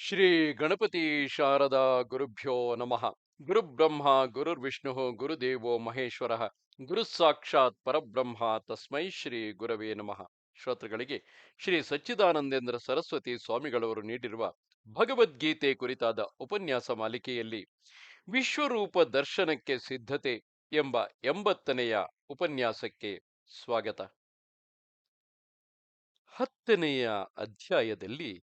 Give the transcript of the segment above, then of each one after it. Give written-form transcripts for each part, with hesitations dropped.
ಶ್ರೀ ಗಣಪತಿ ಶಾರದಾ ಗುರುಭ್ಯೋ ನಮಃ. ಗುರುಬ್ರಹ್ಮ ಗುರುರ್ವಿಷ್ಣು ಗುರುದೇವೋ ಮಹೇಶ್ವರ. ಗುರು ಸಾಕ್ಷಾತ್ ಪರಬ್ರಹ್ಮ ತಸ್ಮೈ ಶ್ರೀ ಗುರವೇ ನಮಃ. ಶ್ರೋತೃಗಳಿಗೆ ಶ್ರೀ ಸಚ್ಚಿದಾನಂದೇಂದ್ರ ಸರಸ್ವತಿ ಸ್ವಾಮಿಗಳವರು ನೀಡಿರುವ ಭಗವದ್ಗೀತೆ ಕುರಿತಾದ ಉಪನ್ಯಾಸ ಮಾಲಿಕೆಯಲ್ಲಿ ವಿಶ್ವರೂಪ ದರ್ಶನಕ್ಕೆ ಸಿದ್ಧತೆ ಎಂಬ 80ನೆಯ ಉಪನ್ಯಾಸಕ್ಕೆ ಸ್ವಾಗತ. 10ನೆಯ ಅಧ್ಯಾಯದಲ್ಲಿ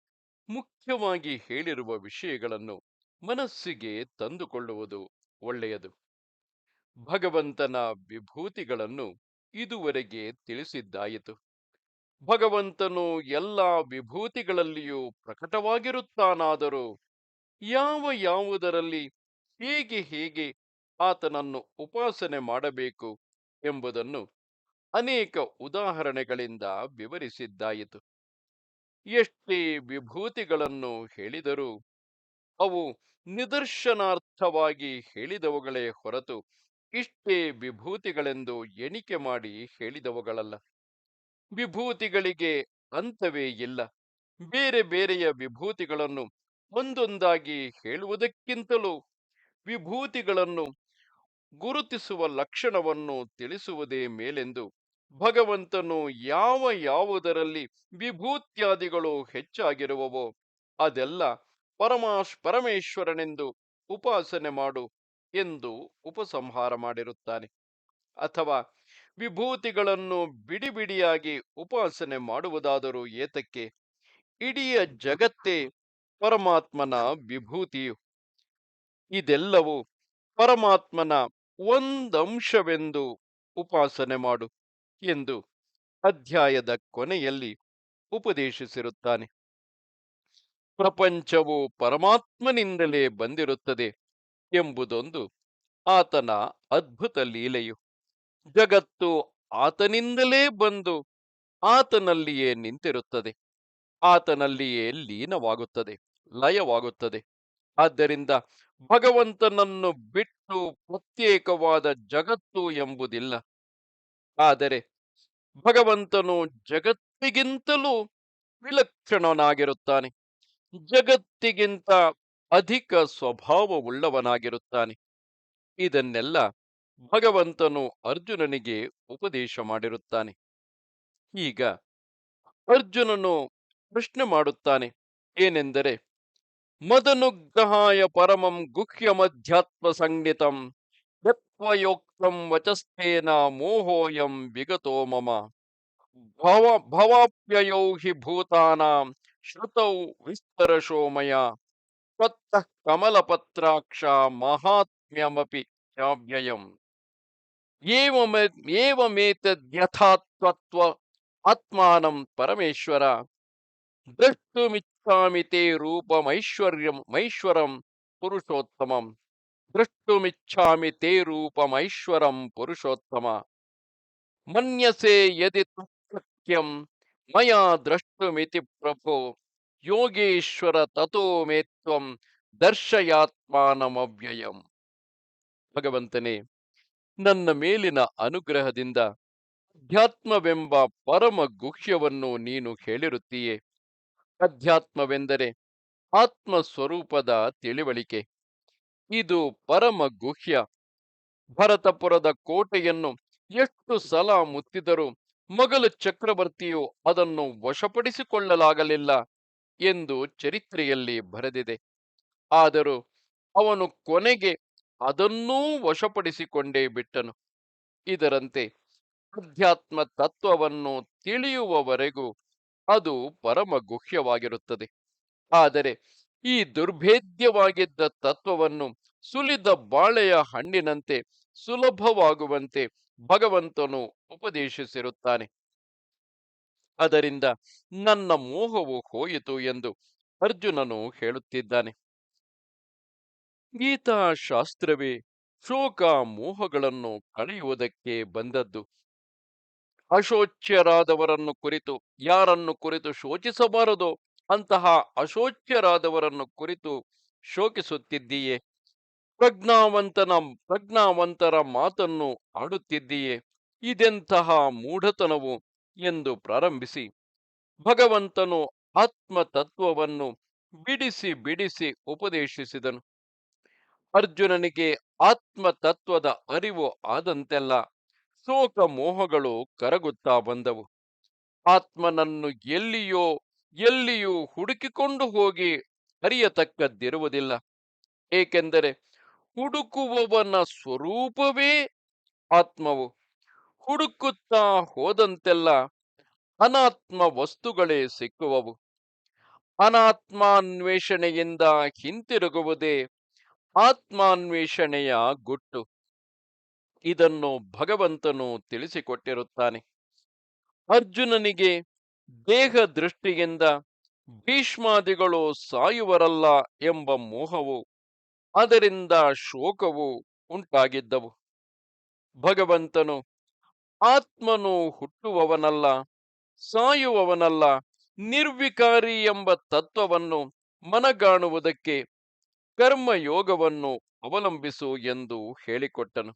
ಮುಖ್ಯವಾಗಿ ಹೇಳಿರುವ ವಿಷಯಗಳನ್ನು ಮನಸ್ಸಿಗೆ ತಂದುಕೊಳ್ಳುವುದು ಒಳ್ಳೆಯದು. ಭಗವಂತನ ವಿಭೂತಿಗಳನ್ನು ಇದುವರೆಗೆ ತಿಳಿಸಿದ್ದಾಯಿತು. ಭಗವಂತನು ಎಲ್ಲ ವಿಭೂತಿಗಳಲ್ಲಿಯೂ ಪ್ರಕಟವಾಗಿರುತ್ತಾನಾದರೂ ಯಾವುದರಲ್ಲಿ ಹೇಗೆ ಆತನನ್ನು ಉಪಾಸನೆ ಮಾಡಬೇಕು ಎಂಬುದನ್ನು ಅನೇಕ ಉದಾಹರಣೆಗಳಿಂದ ವಿವರಿಸಿದ್ದಾಯಿತು. ಎಷ್ಟೇ ವಿಭೂತಿಗಳನ್ನು ಹೇಳಿದರೂ ಅವು ನಿದರ್ಶನಾರ್ಥವಾಗಿ ಹೇಳಿದವುಗಳೇ ಹೊರತು ಇಷ್ಟೇ ವಿಭೂತಿಗಳೆಂದು ಎಣಿಕೆ ಮಾಡಿ ಹೇಳಿದವುಗಳಲ್ಲ. ವಿಭೂತಿಗಳಿಗೆ ಅಂತವೇ ಇಲ್ಲ. ಬೇರೆ ಬೇರೆಯ ವಿಭೂತಿಗಳನ್ನು ಒಂದೊಂದಾಗಿ ಹೇಳುವುದಕ್ಕಿಂತಲೂ ವಿಭೂತಿಗಳನ್ನು ಗುರುತಿಸುವ ಲಕ್ಷಣವನ್ನು ತಿಳಿಸುವುದೇ ಮೇಲೆಂದು ಭಗವಂತನು ಯಾವುದರಲ್ಲಿ ವಿಭೂತ್ಯಾದಿಗಳು ಹೆಚ್ಚಾಗಿರುವವೋ ಅದೆಲ್ಲ ಪರಮೇಶ್ವರನೆಂದು ಉಪಾಸನೆ ಮಾಡು ಎಂದು ಉಪಸಂಹಾರ ಮಾಡಿರುತ್ತಾನೆ. ಅಥವಾ ವಿಭೂತಿಗಳನ್ನು ಬಿಡಿಯಾಗಿ ಉಪಾಸನೆ ಮಾಡುವುದಾದರೂ ಏತಕ್ಕೆ? ಇಡೀ ಜಗತ್ತೇ ಪರಮಾತ್ಮನ ವಿಭೂತಿಯು. ಇದೆಲ್ಲವೂ ಪರಮಾತ್ಮನ ಒಂದಂಶವೆಂದು ಉಪಾಸನೆ ಮಾಡು ಎಂದು ಅಧ್ಯಾಯದ ಕೊನೆಯಲ್ಲಿ ಉಪದೇಶಿಸಿರುತ್ತಾನೆ. ಪ್ರಪಂಚವು ಪರಮಾತ್ಮನಿಂದಲೇ ಬಂದಿರುತ್ತದೆ ಎಂಬುದೊಂದು ಆತನ ಅದ್ಭುತ ಲೀಲೆಯು. ಜಗತ್ತು ಆತನಿಂದಲೇ ಬಂದು ಆತನಲ್ಲಿಯೇ ನಿಂತಿರುತ್ತದೆ, ಆತನಲ್ಲಿಯೇ ಲೀನವಾಗುತ್ತದೆ, ಲಯವಾಗುತ್ತದೆ. ಆದ್ದರಿಂದ ಭಗವಂತನನ್ನು ಬಿಟ್ಟು ಪ್ರತ್ಯೇಕವಾದ ಜಗತ್ತು ಎಂಬುದಿಲ್ಲ. ಆದರೆ ಭಗವಂತನು ಜಗತ್ತಿಗಿಂತಲೂ ವಿಲಕ್ಷಣನಾಗಿರುತ್ತಾನೆ, ಜಗತ್ತಿಗಿಂತ ಅಧಿಕ ಸ್ವಭಾವವುಳ್ಳವನಾಗಿರುತ್ತಾನೆ. ಇದನ್ನೆಲ್ಲ ಭಗವಂತನು ಅರ್ಜುನನಿಗೆ ಉಪದೇಶ ಮಾಡಿರುತ್ತಾನೆ. ಈಗ ಅರ್ಜುನನು ಪ್ರಶ್ನೆ ಮಾಡುತ್ತಾನೆ, ಏನೆಂದರೆ, ಮದನುಗ್ರಹಾಯ ಪರಮಂ ಗುಹ್ಯಮಧ್ಯಾತ್ಮ ಸಂಜ್ಞಿತಂ ಯತ್ವಯೋಕ್ತಂ ವಚಸ್ಥೇನ ಮೋಹೋಯಂ ವಿಗತೋ ಮಮ ಭವಾಪ್ಯಯೌ ಹಿ ಭೂತಾನಾಂ ಶ್ರುತೌ ವಿಸ್ತರಶೋ ಮಯ ತ್ವತ್ತಃ ಕಮಲಪತ್ರಾಕ್ಷ ಮಹಾತ್ಮ್ಯಮಪಿ ಚಾವ್ಯಯಂ ಏವಮೇತದ್ಯಥಾ ತ್ವತ್ವ ಆತ್ಮಾನಂ ಪರಮೇಶ್ವರ ದ್ರಷ್ಟುಮಿಚ್ಛಾಮಿ ತೇ ರೂಪಮೈಶ್ವರಂ ಪುರುಷೋತ್ತಮಂ ದ್ರಷ್ಟುಮಿಚ್ಛಾಮಿ ತೇ ರೂಪಮೈಶ್ವರಂ ಪುರುಷೋತ್ತಮ ಮನ್ಯಸೆ ಯದಿ ತತ್ಸತ್ಯಂ ಮಯಾ ದ್ರಷ್ಟುಮಿತಿ ಪ್ರಭೋ ಯೋಗೇಶ್ವರ ತಥೋ ಮೇ ತ್ವಂ ದರ್ಶಯಾತ್ಮಾನಮವ್ಯಯಂ. ಭಗವಂತನೇ, ನನ್ನ ಮೇಲಿನ ಅನುಗ್ರಹದಿಂದ ಅಧ್ಯಾತ್ಮವೆಂಬ ಪರಮ ಗುಹ್ಯವನ್ನು ನೀನು ಹೇಳಿರುತ್ತೀಯೇ. ಅಧ್ಯಾತ್ಮವೆಂದರೆ ಆತ್ಮ ಸ್ವರೂಪದ ತಿಳಿವಳಿಕೆ. ಇದು ಪರಮ ಗುಹ್ಯ. ಭರತಪುರದ ಕೋಟೆಯನ್ನು ಎಷ್ಟು ಸಲ ಮುತ್ತಿದರೂ ಮೊಘಲ ಚಕ್ರವರ್ತಿಯು ಅದನ್ನು ವಶಪಡಿಸಿಕೊಳ್ಳಲಾಗಲಿಲ್ಲ ಎಂದು ಚರಿತ್ರೆಯಲ್ಲಿ ಬರೆದಿದೆ. ಆದರೂ ಅವನು ಕೊನೆಗೆ ಅದನ್ನೂ ವಶಪಡಿಸಿಕೊಂಡೇ ಬಿಟ್ಟನು. ಇದರಂತೆ ಅಧ್ಯಾತ್ಮ ತತ್ವವನ್ನು ತಿಳಿಯುವವರೆಗೂ ಅದು ಪರಮ ಗುಹ್ಯವಾಗಿರುತ್ತದೆ. ಆದರೆ ಈ ದುರ್ಭೇದ್ಯವಾಗಿದ್ದ ತತ್ವವನ್ನು ಸುಲಿದ ಬಾಳೆಯ ಹಣ್ಣಿನಂತೆ ಸುಲಭವಾಗುವಂತೆ ಭಗವಂತನು ಉಪದೇಶಿಸಿರುತ್ತಾನೆ. ಅದರಿಂದ ನನ್ನ ಮೋಹವು ಹೋಯಿತು ಎಂದು ಅರ್ಜುನನು ಹೇಳುತ್ತಿದ್ದಾನೆ. ಗೀತಾಶಾಸ್ತ್ರವೇ ಶೋಕ ಮೋಹಗಳನ್ನು ಕಳೆಯುವುದಕ್ಕೆ ಬಂದದ್ದು. ಅಶೋಚ್ಯರಾದವರನ್ನು ಕುರಿತು ಯಾರನ್ನು ಕುರಿತು ಶೋಚಿಸಬಾರದೋ ಅಂತಹ ಅಶೋಚ್ಯರಾದವರನ್ನು ಕುರಿತು ಶೋಕಿಸುತ್ತಿದ್ದೀಯೇ. ಪ್ರಜ್ಞಾವಂತರ ಮಾತನ್ನು ಆಡುತ್ತಿದ್ದೀಯೇ. ಇದೆಂತಹ ಮೂಢತನವು ಎಂದು ಪ್ರಾರಂಭಿಸಿ ಭಗವಂತನು ಆತ್ಮತತ್ವವನ್ನು ಬಿಡಿಸಿ ಬಿಡಿಸಿ ಉಪದೇಶಿಸಿದನು. ಅರ್ಜುನನಿಗೆ ಆತ್ಮ ತತ್ವದ ಅರಿವು ಆದಂತೆಲ್ಲ ಶೋಕ ಮೋಹಗಳು ಕರಗುತ್ತಾ ಬಂದವು. ಆತ್ಮನನ್ನು ಎಲ್ಲಿಯೂ ಹುಡುಕಿಕೊಂಡು ಹೋಗಿ ಅರಿಯತಕ್ಕದ್ದಿರುವುದಿಲ್ಲ. ಏಕೆಂದರೆ ಹುಡುಕುವವನ ಸ್ವರೂಪವೇ ಆತ್ಮವು. ಹುಡುಕುತ್ತಾ ಹೋದಂತೆಲ್ಲ ಅನಾತ್ಮ ವಸ್ತುಗಳೇ ಸಿಕ್ಕುವವು. ಅನಾತ್ಮಾನ್ವೇಷಣೆಯಿಂದ ಹಿಂತಿರುಗುವುದೇ ಆತ್ಮಾನ್ವೇಷಣೆಯ ಗುಟ್ಟು. ಇದನ್ನು ಭಗವಂತನು ತಿಳಿಸಿಕೊಟ್ಟಿರುತ್ತಾನೆ. ಅರ್ಜುನನಿಗೆ ದೇಹ ದೃಷ್ಟಿಯಿಂದ ಭೀಷ್ಮಾದಿಗಳು ಸಾಯುವರಲ್ಲ ಎಂಬ ಮೋಹವು, ಅದರಿಂದ ಶೋಕವು ಉಂಟಾಗಿದ್ದವು. ಭಗವಂತನು ಆತ್ಮನು ಹುಟ್ಟುವವನಲ್ಲ, ಸಾಯುವವನಲ್ಲ, ನಿರ್ವಿಕಾರಿ ಎಂಬ ತತ್ವವನ್ನು ಮನಗಾಣುವುದಕ್ಕೆ ಕರ್ಮಯೋಗವನ್ನು ಅವಲಂಬಿಸು ಎಂದು ಹೇಳಿಕೊಟ್ಟನು.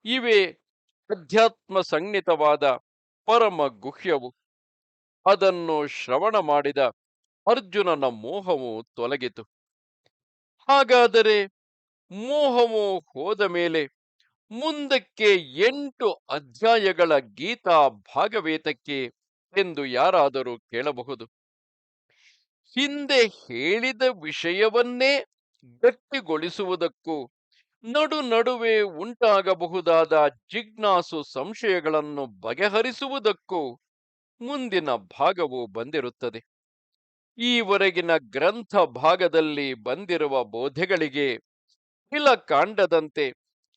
ಇವೇ ಅಧ್ಯಾತ್ಮ ಸಂಹಿತವಾದ ಪರಮ ಗುಹ್ಯವು. ಅದನ್ನು ಶ್ರವಣ ಮಾಡಿದ ಅರ್ಜುನನ ಮೋಹವು ತೊಲಗಿತು. ಹಾಗಾದರೆ ಮೋಹವು ಹೋದ ಮೇಲೆ ಮುಂದಕ್ಕೆ 8 ಅಧ್ಯಾಯಗಳ ಗೀತಾ ಭಾಗವೇತಕ್ಕೆ ಎಂದು ಯಾರಾದರೂ ಕೇಳಬಹುದು. ಹಿಂದೆ ಹೇಳಿದ ವಿಷಯವನ್ನೇ ಗಟ್ಟಿಗೊಳಿಸುವುದಕ್ಕೂ ನಡುವೆ ಉಂಟಾಗಬಹುದಾದ ಜಿಜ್ಞಾಸು ಸಂಶಯಗಳನ್ನು ಬಗೆಹರಿಸುವುದಕ್ಕೂ ಮುಂದಿನ ಭಾಗವು ಬಂದಿರುತ್ತದೆ. ಈವರೆಗಿನ ಗ್ರಂಥ ಭಾಗದಲ್ಲಿ ಬಂದಿರುವ ಬೋಧೆಗಳಿಗೆ ಕಾಂಡದಂತೆ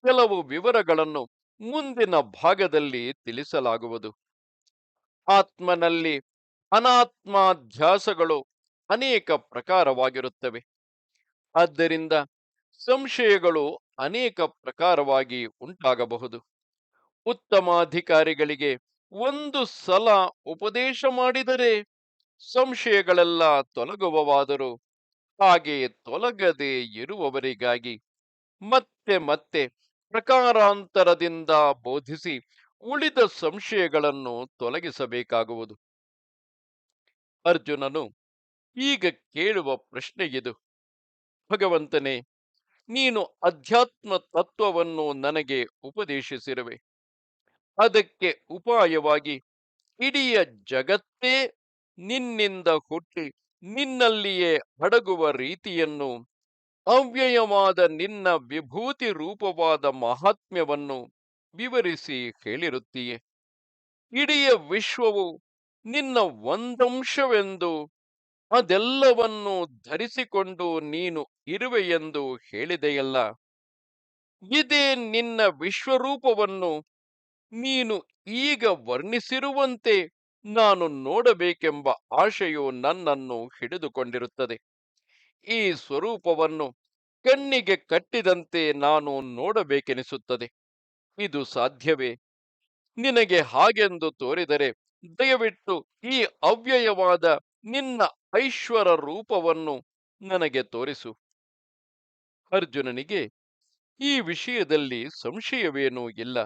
ಕೆಲವು ವಿವರಗಳನ್ನು ಮುಂದಿನ ಭಾಗದಲ್ಲಿ ತಿಳಿಸಲಾಗುವುದು. ಆತ್ಮನಲ್ಲಿ ಅನಾತ್ಮಾಧ್ಯಾಸಗಳು ಅನೇಕ ಪ್ರಕಾರವಾಗಿರುತ್ತವೆ. ಆದ್ದರಿಂದ ಸಂಶಯಗಳು ಅನೇಕ ಪ್ರಕಾರವಾಗಿ ಉಂಟಾಗಬಹುದು. ಉತ್ತಮಾಧಿಕಾರಿಗಳಿಗೆ ಒಂದು ಸಲ ಉಪದೇಶ ಮಾಡಿದರೆ ಸಂಶಯಗಳೆಲ್ಲ ತೊಲಗುವವಾದರೂ, ಹಾಗೆ ತೊಲಗದೆ ಇರುವವರಿಗಾಗಿ ಮತ್ತೆ ಮತ್ತೆ ಪ್ರಕಾರಾಂತರದಿಂದ ಬೋಧಿಸಿ ಉಳಿದ ಸಂಶಯಗಳನ್ನು ತೊಲಗಿಸಬೇಕಾಗುವುದು. ಅರ್ಜುನನು ಈಗ ಕೇಳುವ ಪ್ರಶ್ನೆಯಿದು: ಭಗವಂತನೇ, ನೀನು ಅಧ್ಯಾತ್ಮ ತತ್ವವನ್ನು ನನಗೆ ಉಪದೇಶಿಸಿರುವೆ. ಅದಕ್ಕೆ ಉಪಾಯವಾಗಿ ಇಡೀ ಜಗತ್ತೇ ನಿನ್ನಿಂದ ಹುಟ್ಟಿ ನಿನ್ನಲ್ಲಿಯೇ ಅಡಗುವ ರೀತಿಯನ್ನು, ಅವ್ಯಯವಾದ ನಿನ್ನ ವಿಭೂತಿ ರೂಪವಾದ ಮಹಾತ್ಮ್ಯವನ್ನು ವಿವರಿಸಿ ಹೇಳಿರುತ್ತೀಯೆ. ಇಡೀ ವಿಶ್ವವು ನಿನ್ನ ಒಂದಂಶವೆಂದು, ಅದೆಲ್ಲವನ್ನು ಧರಿಸಿಕೊಂಡು ನೀನು ಇರುವೆಯೆಂದು ಹೇಳಿದೆಯಲ್ಲ. ಇದೇ ನಿನ್ನ ವಿಶ್ವರೂಪವನ್ನು ನೀನು ಈಗ ವರ್ಣಿಸಿರುವಂತೆ ನಾನು ನೋಡಬೇಕೆಂಬ ಆಶೆಯು ನನ್ನನ್ನು ಹಿಡಿದುಕೊಂಡಿರುತ್ತದೆ. ಈ ಸ್ವರೂಪವನ್ನು ಕಣ್ಣಿಗೆ ಕಟ್ಟಿದಂತೆ ನಾನು ನೋಡಬೇಕೆನಿಸುತ್ತದೆ. ಇದು ಸಾಧ್ಯವೇ? ನಿನಗೆ ಹಾಗೆಂದು ತೋರಿದರೆ ದಯವಿಟ್ಟು ಈ ಅವ್ಯಯವಾದ ನಿನ್ನ ಐಶ್ವರ ರೂಪವನ್ನು ನನಗೆ ತೋರಿಸು. ಅರ್ಜುನನಿಗೆ ಈ ವಿಷಯದಲ್ಲಿ ಸಂಶಯವೇನೂ ಇಲ್ಲ.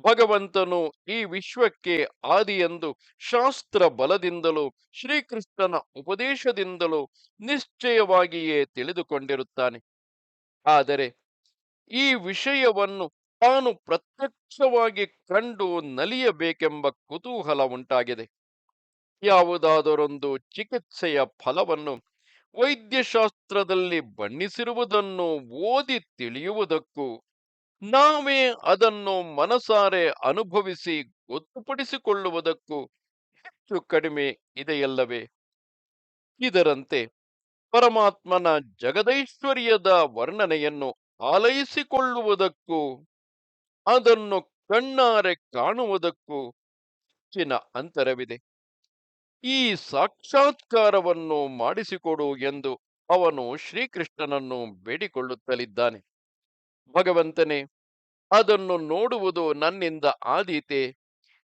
ಭಗವಂತನು ಈ ವಿಶ್ವಕ್ಕೆ ಆದಿಯೆಂದು ಶಾಸ್ತ್ರ ಬಲದಿಂದಲೂ ಶ್ರೀಕೃಷ್ಣನ ಉಪದೇಶದಿಂದಲೂ ನಿಶ್ಚಯವಾಗಿಯೇ ತಿಳಿದುಕೊಂಡಿರುತ್ತಾನೆ. ಆದರೆ ಈ ವಿಷಯವನ್ನು ತಾನು ಪ್ರತ್ಯಕ್ಷವಾಗಿ ಕಂಡು ನಲಿಯಬೇಕೆಂಬ ಕುತೂಹಲ ಉಂಟಾಗಿದೆ. ಯಾವುದಾದರೊಂದು ಚಿಕಿತ್ಸೆಯ ಫಲವನ್ನು ವೈದ್ಯಶಾಸ್ತ್ರದಲ್ಲಿ ಬಣ್ಣಿಸಿರುವುದನ್ನು ಓದಿ ತಿಳಿಯುವುದಕ್ಕೂ, ನಾವೇ ಅದನ್ನು ಮನಸಾರೆ ಅನುಭವಿಸಿ ಗೊತ್ತುಪಡಿಸಿಕೊಳ್ಳುವುದಕ್ಕೂ ಹೆಚ್ಚು ಕಡಿಮೆ ಇದೆಯಲ್ಲವೇ? ಇದರಂತೆ ಪರಮಾತ್ಮನ ಜಗದೈಶ್ವರ್ಯದ ವರ್ಣನೆಯನ್ನು ಆಲೈಸಿಕೊಳ್ಳುವುದಕ್ಕೂ ಅದನ್ನು ಕಣ್ಣಾರೆ ಕಾಣುವುದಕ್ಕೂ ಹೆಚ್ಚಿನ ಅಂತರವಿದೆ. ಈ ಸಾಕ್ಷಾತ್ಕಾರವನ್ನು ಮಾಡಿಸಿಕೊಡು ಎಂದು ಅವನು ಶ್ರೀಕೃಷ್ಣನನ್ನು ಬೇಡಿಕೊಳ್ಳುತ್ತಲಿದ್ದಾನೆ. ಭಗವಂತನೇ, ಅದನ್ನು ನೋಡುವುದು ನನ್ನಿಂದ ಆದೀತೆ.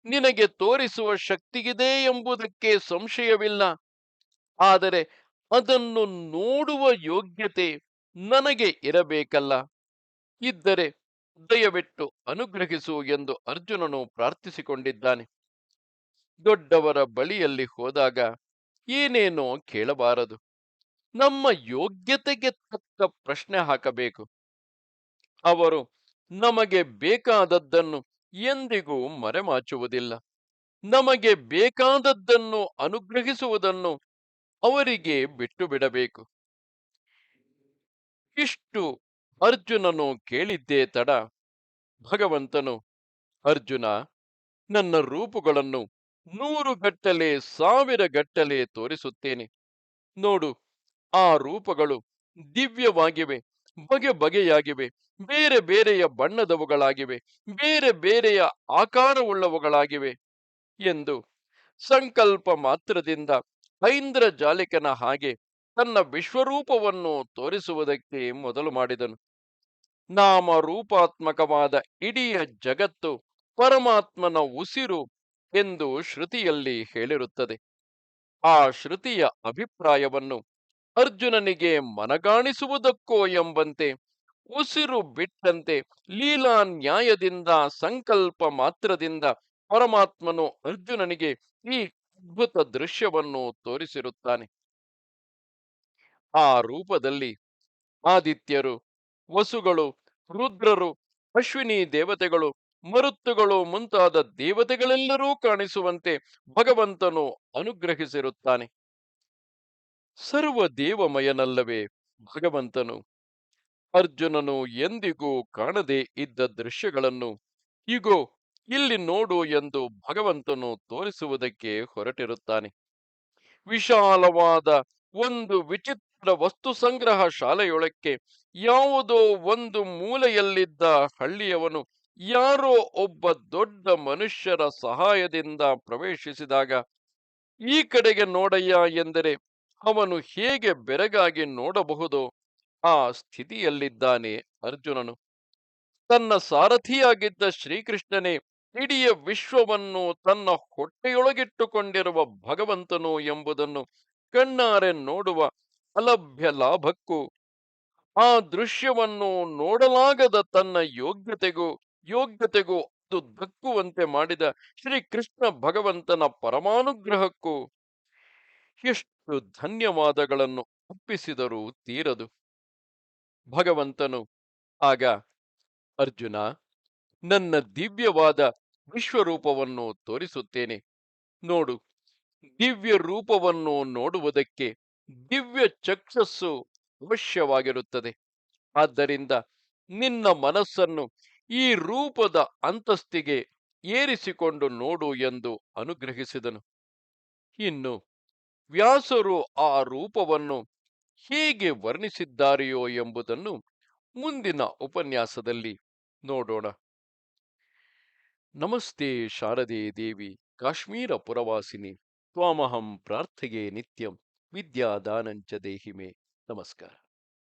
ನಿನಗೆ ತೋರಿಸುವ ಶಕ್ತಿಯಿದೆ ಎಂಬುದಕ್ಕೆ ಸಂಶಯವಿಲ್ಲ. ಆದರೆ ಅದನ್ನು ನೋಡುವ ಯೋಗ್ಯತೆ ನನಗೆ ಇರಬೇಕಲ್ಲ. ಇದ್ದರೆ ದಯವಿಟ್ಟು ಅನುಗ್ರಹಿಸು ಎಂದು ಅರ್ಜುನನು ಪ್ರಾರ್ಥಿಸಿಕೊಂಡಿದ್ದಾನೆ. ದೊಡ್ಡವರ ಬಳಿಯಲ್ಲಿ ಹೋದಾಗ ಏನೇನೋ ಕೇಳಬಾರದು. ನಮ್ಮ ಯೋಗ್ಯತೆಗೆ ತಕ್ಕ ಪ್ರಶ್ನೆ ಹಾಕಬೇಕು. ಅವರು ನಮಗೆ ಬೇಕಾದದ್ದನ್ನು ಎಂದಿಗೂ ಮರೆಮಾಚುವುದಿಲ್ಲ. ನಮಗೆ ಬೇಕಾದದ್ದನ್ನು ಅನುಗ್ರಹಿಸುವುದನ್ನು ಅವರಿಗೆ ಬಿಟ್ಟು ಬಿಡಬೇಕು. ಇಷ್ಟು ಅರ್ಜುನನು ಕೇಳಿದ್ದೇ ತಡ ಭಗವಂತನು, ಅರ್ಜುನ, ನನ್ನ ರೂಪುಗಳನ್ನು 100 ಗಟ್ಟಲೆ 1000 ಗಟ್ಟಲೆ ತೋರಿಸುತ್ತೇನೆ. ನೋಡು, ಆ ರೂಪಗಳು ದಿವ್ಯವಾಗಿವೆ, ಬಗೆ ಬಗೆಯಾಗಿವೆ, ಬೇರೆ ಬೇರೆಯ ಬಣ್ಣದವುಗಳಾಗಿವೆ, ಬೇರೆ ಬೇರೆಯ ಆಕಾರವುಳ್ಳವುಗಳಾಗಿವೆ ಎಂದು ಸಂಕಲ್ಪ ಮಾತ್ರದಿಂದ ಐಂದ್ರಜಾಲಿಕನ ಹಾಗೆ ತನ್ನ ವಿಶ್ವರೂಪವನ್ನು ತೋರಿಸುವುದಕ್ಕೆ ಮೊದಲು ಮಾಡಿದನು. ನಾಮ ರೂಪಾತ್ಮಕವಾದ ಇಡೀ ಜಗತ್ತು ಪರಮಾತ್ಮನ ಉಸಿರು ಎಂದು ಶ್ರುತಿಯಲ್ಲಿ ಹೇಳಿರುತ್ತದೆ. ಆ ಶ್ರುತಿಯ ಅಭಿಪ್ರಾಯವನ್ನು ಅರ್ಜುನನಿಗೆ ಮನಗಾಣಿಸುವುದಕ್ಕೋ ಎಂಬಂತೆ ಉಸಿರು ಬಿಟ್ಟಂತೆ ಲೀಲಾ ನ್ಯಾಯದಿಂದ ಸಂಕಲ್ಪ ಮಾತ್ರದಿಂದ ಪರಮಾತ್ಮನು ಅರ್ಜುನನಿಗೆ ಈ ಅದ್ಭುತ ದೃಶ್ಯವನ್ನು ತೋರಿಸಿರುತ್ತಾನೆ. ಆ ರೂಪದಲ್ಲಿ ಆದಿತ್ಯರು, ವಸುಗಳು, ರುದ್ರರು, ಅಶ್ವಿನಿ ದೇವತೆಗಳು, ಮರುತ್ತುಗಳು ಮುಂತಾದ ದೇವತೆಗಳೆಲ್ಲರೂ ಕಾಣಿಸುವಂತೆ ಭಗವಂತನು ಅನುಗ್ರಹಿಸಿರುತ್ತಾನೆ. ಸರ್ವ ದೇವಮಯನಲ್ಲವೇ ಭಗವಂತನು? ಅರ್ಜುನನು ಎಂದಿಗೂ ಕಾಣದೇ ಇದ್ದ ದೃಶ್ಯಗಳನ್ನು ಇಗೋ ಇಲ್ಲಿ ನೋಡು ಎಂದು ಭಗವಂತನು ತೋರಿಸುವುದಕ್ಕೆ ಹೊರಟಿರುತ್ತಾನೆ. ವಿಶಾಲವಾದ ಒಂದು ವಿಚಿತ್ರ ವಸ್ತು ಸಂಗ್ರಹ ಶಾಲೆಯೊಳಕ್ಕೆ ಯಾವುದೋ ಒಂದು ಮೂಲೆಯಲ್ಲಿದ್ದ ಹಳ್ಳಿಯವನು ಯಾರೋ ಒಬ್ಬ ದೊಡ್ಡ ಮನುಷ್ಯರ ಸಹಾಯದಿಂದ ಪ್ರವೇಶಿಸಿದಾಗ, ಈ ಕಡೆಗೆ ನೋಡಯ್ಯ ಎಂದರೆ ಅವನು ಹೇಗೆ ಬೆರಗಾಗಿ ನೋಡಬಹುದೋ ಆ ಸ್ಥಿತಿಯಲ್ಲಿದ್ದಾನೆ ಅರ್ಜುನನು. ತನ್ನ ಸಾರಥಿಯಾಗಿದ್ದ ಶ್ರೀಕೃಷ್ಣನೇ ಇಡೀ ವಿಶ್ವವನ್ನು ತನ್ನ ಹೊಟ್ಟೆಯೊಳಗಿಟ್ಟುಕೊಂಡಿರುವ ಭಗವಂತನು ಎಂಬುದನ್ನು ಕಣ್ಣಾರೆ ನೋಡುವ ಅಲಭ್ಯ ಲಾಭಕ್ಕೂ, ಆ ದೃಶ್ಯವನ್ನು ನೋಡಲಾಗದ ತನ್ನ ಯೋಗ್ಯತೆಗೂ ಅದು ದಕ್ಕುವಂತೆ ಮಾಡಿದ ಶ್ರೀಕೃಷ್ಣ ಭಗವಂತನ ಪರಮಾನುಗ್ರಹಕ್ಕೂ ಎಷ್ಟು ಧನ್ಯವಾದಗಳನ್ನು ಅರ್ಪಿಸಿದರೂ ತೀರದು. ಭಗವಂತನು ಆಗ, ಅರ್ಜುನ, ನನ್ನ ದಿವ್ಯವಾದ ವಿಶ್ವರೂಪವನ್ನು ತೋರಿಸುತ್ತೇನೆ ನೋಡು. ದಿವ್ಯ ರೂಪವನ್ನು ನೋಡುವುದಕ್ಕೆ ದಿವ್ಯ ಚಕ್ಷಸ್ಸು ಅವಶ್ಯವಾಗಿರುತ್ತದೆ. ಆದ್ದರಿಂದ ನಿನ್ನ ಮನಸ್ಸನ್ನು ಈ ರೂಪದ ಅಂತಸ್ತಿಗೆ ಏರಿಸಿಕೊಂಡು ನೋಡು ಎಂದು ಅನುಗ್ರಹಿಸಿದನು. ಇನ್ನು ವ್ಯಾಸರು ಆ ರೂಪವನ್ನು ಹೇಗೆ ವರ್ಣಿಸಿದ್ದಾರೆಯೋ ಎಂಬುದನ್ನು ಮುಂದಿನ ಉಪನ್ಯಾಸದಲ್ಲಿ ನೋಡೋಣ. ನಮಸ್ತೆ ಶಾರದೆ ದೇವಿ ಕಾಶ್ಮೀರ ಪುರವಾಸಿನಿ ತ್ವಾಮಹಂ ಪ್ರಾರ್ಥೆಯೇ ನಿತ್ಯಂ ವಿದ್ಯಾದಾನಂಚ ದೇಹಿಮೆ. ನಮಸ್ಕಾರ.